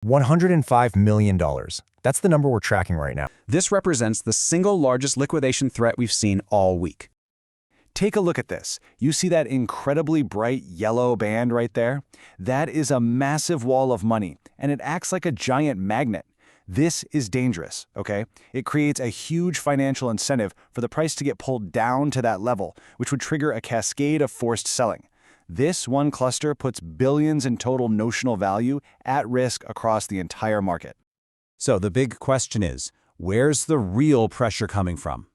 $105 million. That's the number we're tracking right now. This represents the single largest liquidation threat we've seen all week. Take a look at this. You see that incredibly bright yellow band right there? That is a massive wall of money, and it acts like a giant magnet. This is dangerous, okay? It creates a huge financial incentive for the price to get pulled down to that level, which would trigger a cascade of forced selling. This one cluster puts billions in total notional value at risk across the entire market. So the big question is, where's the real pressure coming from?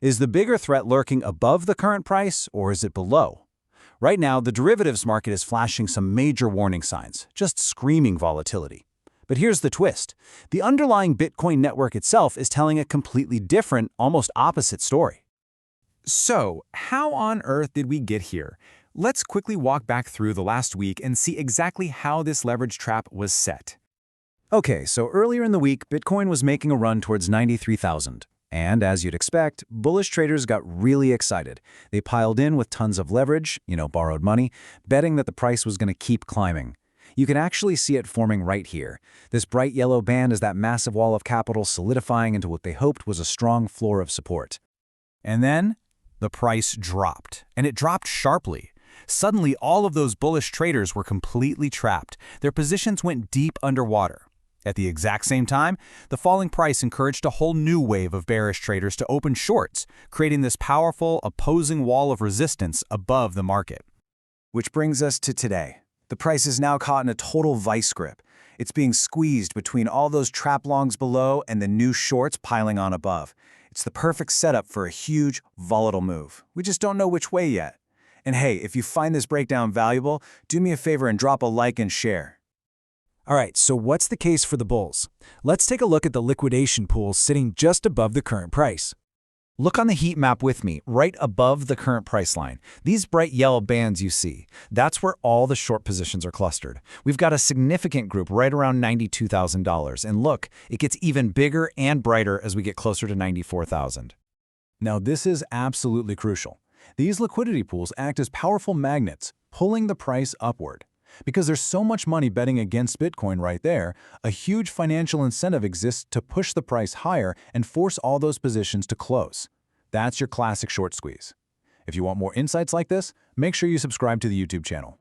Is the bigger threat lurking above the current price, or is it below? Right now, the derivatives market is flashing some major warning signs, just screaming volatility. But here's the twist. The underlying Bitcoin network itself is telling a completely different, almost opposite story. So, how on earth did we get here? Let's quickly walk back through the last week and see exactly how this leverage trap was set. Okay, so earlier in the week, Bitcoin was making a run towards 93,000. And as you'd expect, bullish traders got really excited. They piled in with tons of leverage, borrowed money, betting that the price was going to keep climbing. You can actually see it forming right here. This bright yellow band is that massive wall of capital solidifying into what they hoped was a strong floor of support. And then, the price dropped, and it dropped sharply. Suddenly, all of those bullish traders were completely trapped. Their positions went deep underwater. At the exact same time, the falling price encouraged a whole new wave of bearish traders to open shorts, creating this powerful, opposing wall of resistance above the market. Which brings us to today. The price is now caught in a total vice grip. It's being squeezed between all those trap longs below and the new shorts piling on above. It's the perfect setup for a huge, volatile move. We just don't know which way yet. And hey, if you find this breakdown valuable, do me a favor and drop a like and share. All right, so what's the case for the bulls? Let's take a look at the liquidation pool sitting just above the current price. Look on the heat map with me, right above the current price line. These bright yellow bands you see, that's where all the short positions are clustered. We've got a significant group right around $92,000, and look, it gets even bigger and brighter as we get closer to $94,000. Now this is absolutely crucial. These liquidity pools act as powerful magnets, pulling the price upward. Because there's so much money betting against Bitcoin right there, a huge financial incentive exists to push the price higher and force all those positions to close. That's your classic short squeeze. If you want more insights like this, make sure you subscribe to the YouTube channel.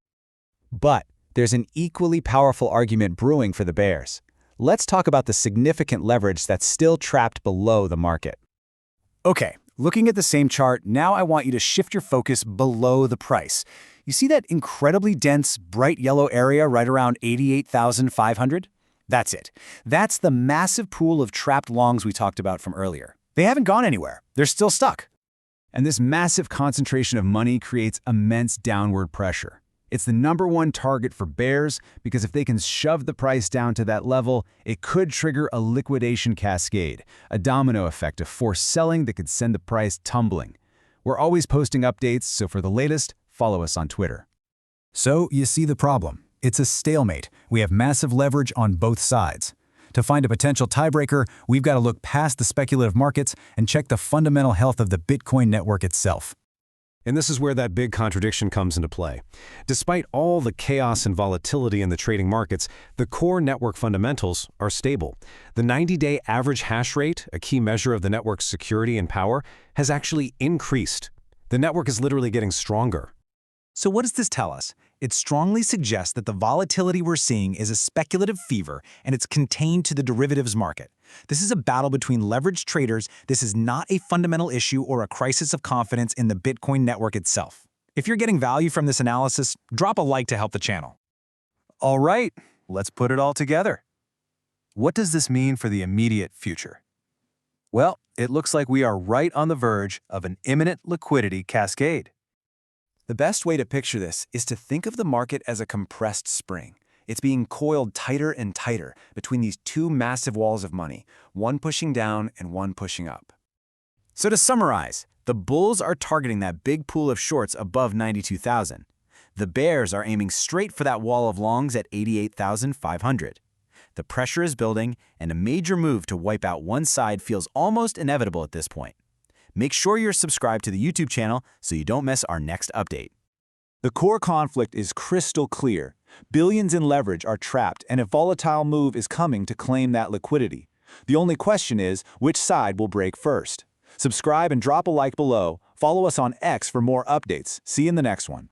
But there's an equally powerful argument brewing for the bears. Let's talk about the significant leverage that's still trapped below the market. Okay, looking at the same chart, now I want you to shift your focus below the price. You see that incredibly dense, bright yellow area right around 88,500? That's it. That's the massive pool of trapped longs we talked about from earlier. They haven't gone anywhere. They're still stuck. And this massive concentration of money creates immense downward pressure. It's the #1 target for bears because if they can shove the price down to that level, it could trigger a liquidation cascade, a domino effect of forced selling that could send the price tumbling. We're always posting updates, so for the latest, follow us on Twitter. So, you see the problem. It's a stalemate. We have massive leverage on both sides. To find a potential tiebreaker, we've got to look past the speculative markets and check the fundamental health of the Bitcoin network itself. And this is where that big contradiction comes into play. Despite all the chaos and volatility in the trading markets, the core network fundamentals are stable. The 90-day average hash rate, a key measure of the network's security and power, has actually increased. The network is literally getting stronger. So what does this tell us? It strongly suggests that the volatility we're seeing is a speculative fever and it's contained to the derivatives market. This is a battle between leveraged traders. This is not a fundamental issue or a crisis of confidence in the Bitcoin network itself. If you're getting value from this analysis, drop a like to help the channel. All right, let's put it all together. What does this mean for the immediate future? Well, it looks like we are right on the verge of an imminent liquidity cascade. The best way to picture this is to think of the market as a compressed spring. It's being coiled tighter and tighter between these two massive walls of money, one pushing down and one pushing up. So to summarize, the bulls are targeting that big pool of shorts above 92,000. The bears are aiming straight for that wall of longs at 88,500. The pressure is building, and a major move to wipe out one side feels almost inevitable at this point. Make sure you're subscribed to the YouTube channel so you don't miss our next update. The core conflict is crystal clear. Billions in leverage are trapped, and a volatile move is coming to claim that liquidity. The only question is, which side will break first? Subscribe and drop a like below. Follow us on X for more updates. See you in the next one.